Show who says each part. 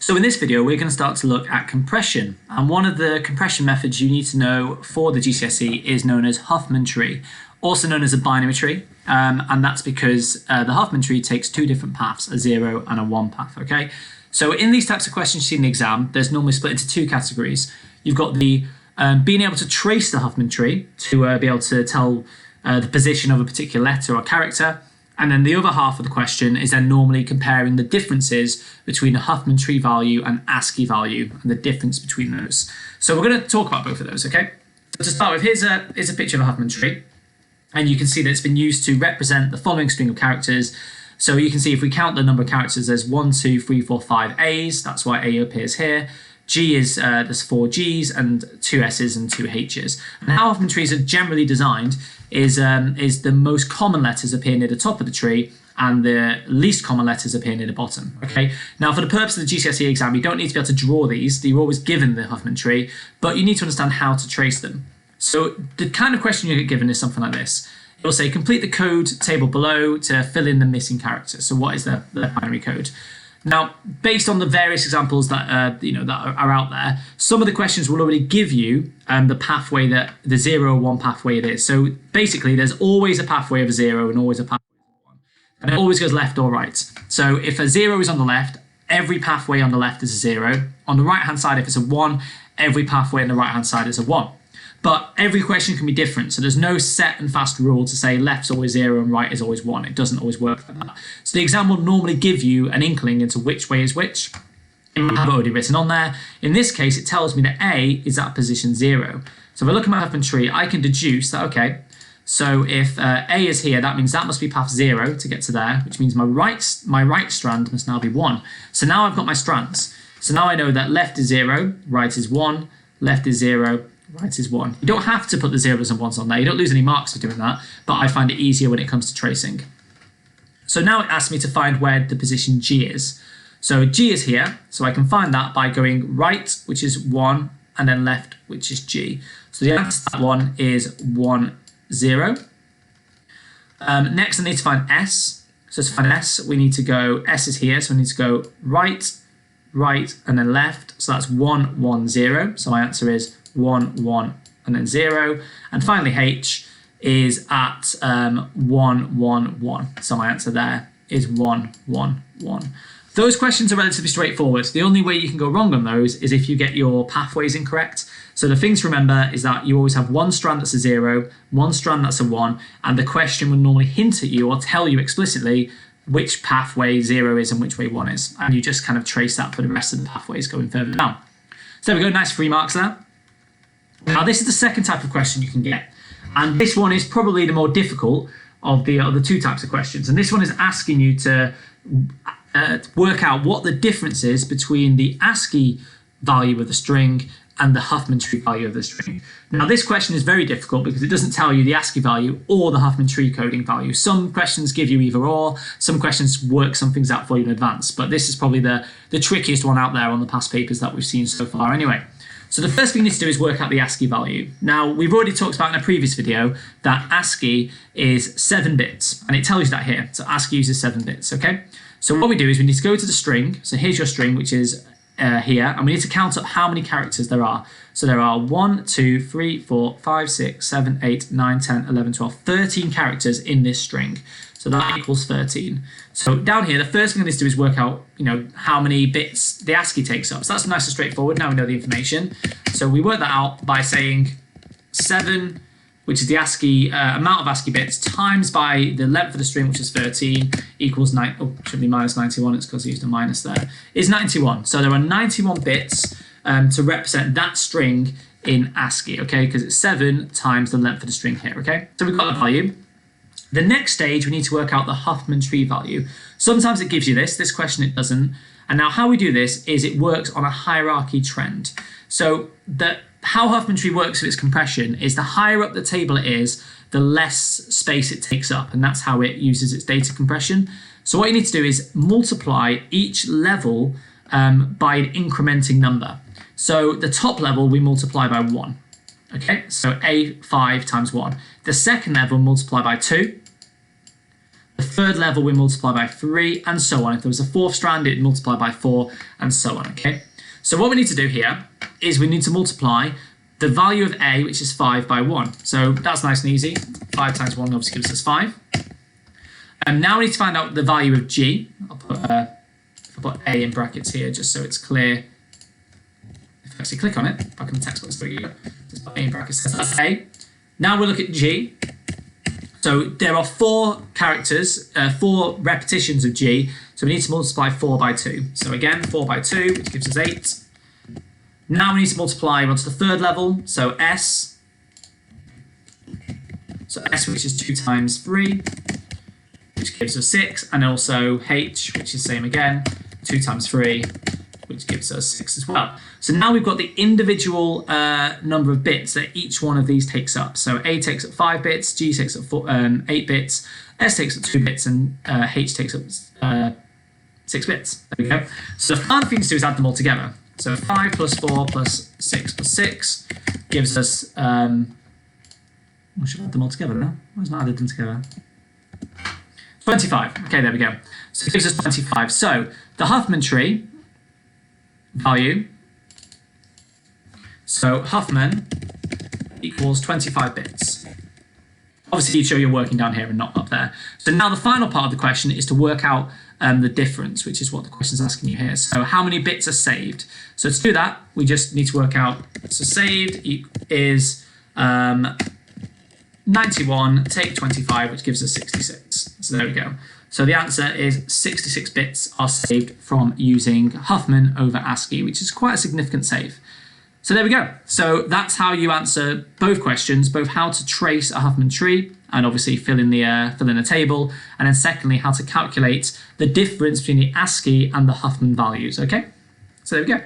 Speaker 1: So in this video, we're going to start to look at compression. And one of the compression methods you need to know for the GCSE is known as Huffman Tree, also known as a binary tree. And that's because the Huffman Tree takes two different paths, a 0 and a 1 path, okay? So in these types of questions you see in the exam, there's normally split into two categories. You've got the being able to trace the Huffman Tree to be able to tell the position of a particular letter or character. And then the other half of the question is then normally comparing the differences between a Huffman Tree value and ASCII value and the difference between those. So we're going to talk about both of those, okay? So to start with, here's a picture of a Huffman Tree. And you can see that it's been used to represent the following string of characters. So you can see if we count the number of characters, there's 1, 2, 3, 4, 5 A's. That's why A appears here. G is, there's 4 G's and 2 S's and 2 H's. And how Huffman trees are generally designed is the most common letters appear near the top of the tree and the least common letters appear near the bottom, okay? Now, for the purpose of the GCSE exam, you don't need to be able to draw these. You're always given the Huffman tree, but you need to understand how to trace them. So the kind of question you get given is something like this. It will say, complete the code table below to fill in the missing characters. So what is the binary code? Now, based on the various examples that that are out there, some of the questions will already give you the pathway that the 0 or 1 pathway it is. So basically, there's always a pathway of a 0 and always a pathway of a 1. And it always goes left or right. So if a 0 is on the left, every pathway on the left is a 0. On the right-hand side, if it's a 1, every pathway on the right-hand side is a 1. But every question can be different, so there's no set and fast rule to say left's always 0 and right is always 1. It doesn't always work like that. So the exam will normally give you an inkling into which way is which. It might have already written on there. In this case, it tells me that A is at position 0. So if I look at my Huffman tree, I can deduce that, okay, so if A is here, that means that must be path 0 to get to there, which means my right strand must now be 1. So now I've got my strands. So now I know that left is 0, right is 1, left is 0, right is 1. You don't have to put the 0s and 1s on there. You don't lose any marks for doing that, but I find it easier when it comes to tracing. So now it asks me to find where the position G is. So G is here, so I can find that by going right, which is 1, and then left, which is G. So the answer to that one is 1, 0. Next, I need to find S. So to find S, we need to go, S is here, so we need to go right, right, and then left. So that's 1, 1, 0. So my answer is 1, 1, and then 0. And finally, H is at 1, 1, 1. So my answer there is 1, 1, 1. Those questions are relatively straightforward. The only way you can go wrong on those is if you get your pathways incorrect. So the thing to remember is that you always have one strand that's a 0, one strand that's a 1, and the question will normally hint at you or tell you explicitly which pathway 0 is and which way 1 is. And you just kind of trace that for the rest of the pathways going further down. So there we go, nice 3 marks there. Now, this is the second type of question you can get. And this one is probably the more difficult of the other two types of questions. And this one is asking you to work out what the difference is between the ASCII value of the string and the Huffman Tree value of the string. Now, this question is very difficult because it doesn't tell you the ASCII value or the Huffman Tree coding value. Some questions give you either or, some questions work some things out for you in advance, but this is probably the trickiest one out there on the past papers that we've seen so far anyway. So the first thing you need to do is work out the ASCII value. Now, we've already talked about in a previous video that ASCII is 7 bits, and it tells you that here. So ASCII uses 7 bits, okay? So what we do is we need to go to the string. So here's your string, which is here, and we need to count up how many characters there are. So there are 1, 2, 3, 4, 5, 6, 7, 8, 9, 10, 11, 12, 13 characters in this string. So that equals 13. So down here, the first thing I need to do is work out, how many bits the ASCII takes up. So that's nice and straightforward. Now we know the information. So we work that out by saying 7, which is the ASCII amount of ASCII bits, times by the length of the string, which is 13, equals 9. Oh, should be minus 91. It's because I used a minus there. Is 91. So there are 91 bits to represent that string in ASCII, okay? Because it's 7 times the length of the string here, okay? So we've got the value. The next stage, we need to work out the Huffman Tree value. Sometimes it gives you this question it doesn't. And now how we do this is it works on a hierarchy trend. So how Huffman Tree works with its compression is the higher up the table it is, the less space it takes up. And that's how it uses its data compression. So what you need to do is multiply each level by an incrementing number. So the top level we multiply by 1. Okay, so A5 times 1. The second level multiply by 2. The third level we multiply by 3, and so on. If there was a fourth strand, it'd multiply by 4, and so on, okay? So what we need to do here is we need to multiply the value of A, which is 5, by 1. So that's nice and easy. 5 times 1 obviously gives us 5. And now we need to find out the value of G. I'll put A in brackets here just so it's clear. If I actually click on it, back in the text box, there you go. Just put A in brackets, so that's A. Now we'll look at G. So there are 4 characters, 4 repetitions of G. So we need to multiply 4 by 2. So again, 4 by 2, which gives us 8. Now we need to multiply onto the third level. So S. So S, which is 2 times 3, which gives us 6. And also H, which is same again, 2 times 3, which gives us 6 as well. So now we've got the individual number of bits that each one of these takes up. So A takes up 5 bits, G takes up 8 bits, S takes up 2 bits, and H takes up 6 bits. There we go. So the final thing to do is add them all together. So 5 plus 4 plus 6 plus 6 gives us, we should add them all together now. Why is not added them together? 25. Okay, there we go. So it gives us 25. So the Huffman tree value, so Huffman equals 25 bits. Obviously, you show you're working down here and not up there. So now the final part of the question is to work out the difference, which is what the question's asking you here. So how many bits are saved? So to do that, we just need to work out, so saved is 91, take 25, which gives us 66. So there we go. So the answer is 66 bits are saved from using Huffman over ASCII, which is quite a significant save. So there we go. So that's how you answer both questions, both how to trace a Huffman tree and obviously fill in a table, and then secondly, how to calculate the difference between the ASCII and the Huffman values, okay? So there we go.